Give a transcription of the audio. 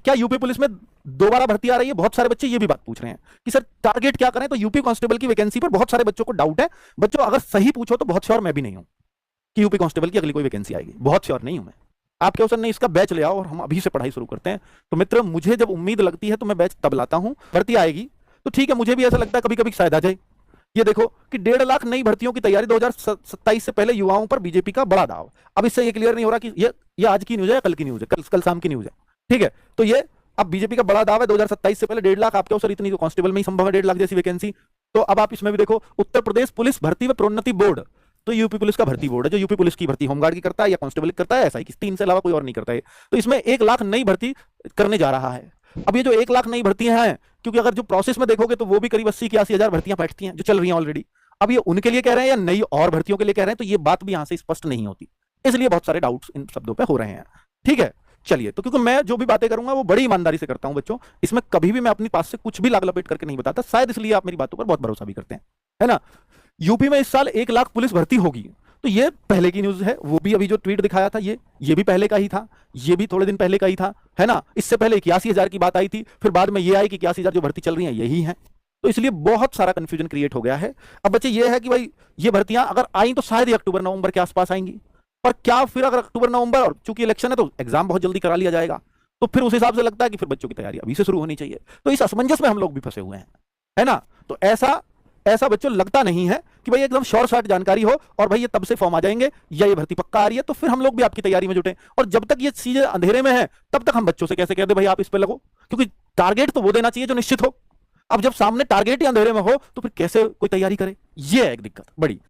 क्या UP police में दोबारा भर्ती आ रही है? बहुत सारे बच्चे ये भी बात पूछ रहे हैं कि सर टारगेट क्या करें। तो यूपी कांस्टेबल की वैकेंसी पर बहुत सारे बच्चों को डाउट है। बच्चों अगर सही पूछो तो बहुत श्योर मैं भी नहीं हूं कि यूपी कांस्टेबल की अगली कोई वैकेंसी आएगी, बहुत श्योर नहीं हूं मैं। आप क्या सर नहीं इसका बैच ले आओ और हम अभी से पढ़ाई शुरू करते हैं। तो मित्र मुझे जब उम्मीद लगती है तो मैं बैच तब लाता हूं। भर्ती आएगी तो ठीक है, मुझे भी ऐसा लगता है कभी कभी शायद आ जाए। ये देखो कि 1.5 लाख नई भर्तियों की तैयारी 2027 से पहले युवाओं पर बीजेपी का बड़ा दाव। अब इससे ये क्लियर नहीं हो रहा कि ये आज की न्यूज है या कल की न्यूज है, कल शाम की न्यूज है, ठीक है। तो ये अब बीजेपी का बड़ा दावा है 2027 से पहले 1.5 लाख। आपके सर इतनी तो कांस्टेबल में ही संभव है 1.5 लाख जैसी वैकेंसी। तो अब आप इसमें भी देखो, उत्तर प्रदेश पुलिस भर्ती व प्रोन्नति बोर्ड, तो यूपी पुलिस का भर्ती बोर्ड है जो यूपी पुलिस की भर्ती होमगार्ड की करता है या कांस्टेबल की करता है, ऐसा ही 3 से अलावा कोई और नहीं करता है। तो इसमें 1 लाख नई भर्ती करने जा रहा है। अब ये जो 1 लाख नई भर्तियां हैं, क्योंकि अगर जो प्रोसेस में देखोगे तो वो भी करीब 80-81 हजार भर्तियां बैठती हैं जो चल रही हैं ऑलरेडी। अब ये उनके लिए कह रहे हैं या नई और भर्तियों के लिए कह रहे हैं, तो ये बात भी यहां से स्पष्ट नहीं होती। इसलिए बहुत सारे डाउट्स इन शब्दों पे हो रहे हैं, ठीक है। चलिए, तो क्योंकि मैं जो भी बातें करूंगा वो बड़ी ईमानदारी से करता हूं बच्चों, इसमें कभी भी मैं अपनी पास से कुछ भी लाग लपेट करके नहीं बताता, शायद इसलिए आप मेरी बातों पर बहुत भरोसा भी करते हैं, है ना। यूपी में इस साल 1 लाख पुलिस भर्ती होगी, तो ये पहले की न्यूज है। वो भी अभी जो ट्वीट दिखाया था ये भी पहले का ही था, ये भी थोड़े दिन पहले का ही था, है ना। इससे पहले 81,000 की बात आई थी, फिर बाद में ये आई कि 81,000 जो भर्ती चल रही है यही है। तो इसलिए बहुत सारा कंफ्यूजन क्रिएट हो गया है। अब बच्चे ये है कि भाई ये भर्तियां अगर आई तो शायद ही अक्टूबर नवंबर के आसपास आएंगी, पर क्या फिर अगर अक्टूबर नवंबर, और चूंकि इलेक्शन है तो एग्जाम बहुत जल्दी करा लिया जाएगा, तो फिर उस हिसाब से लगता है कि फिर बच्चों की तैयारी अभी से शुरू होनी चाहिए। तो इस असमंजस में हम लोग भी फंसे हुए हैं, है ना। तो ऐसा बच्चों लगता नहीं है कि भाई एकदम शॉर्ट शॉर्ट जानकारी हो और भाई ये तब से फॉर्म आ जाएंगे या ये भर्ती पक्का आ रही है तो फिर हम लोग भी आपकी तैयारी में जुटे। और जब तक ये चीजें अंधेरे में है तब तक हम बच्चों से कैसे कह दे भाई आप इस पे लगो, क्योंकि टारगेट तो वो देना चाहिए जो निश्चित हो। अब जब सामने टारगेट ही अंधेरे में हो तो फिर कैसे कोई तैयारी करे, ये है एक दिक्कत बड़ी।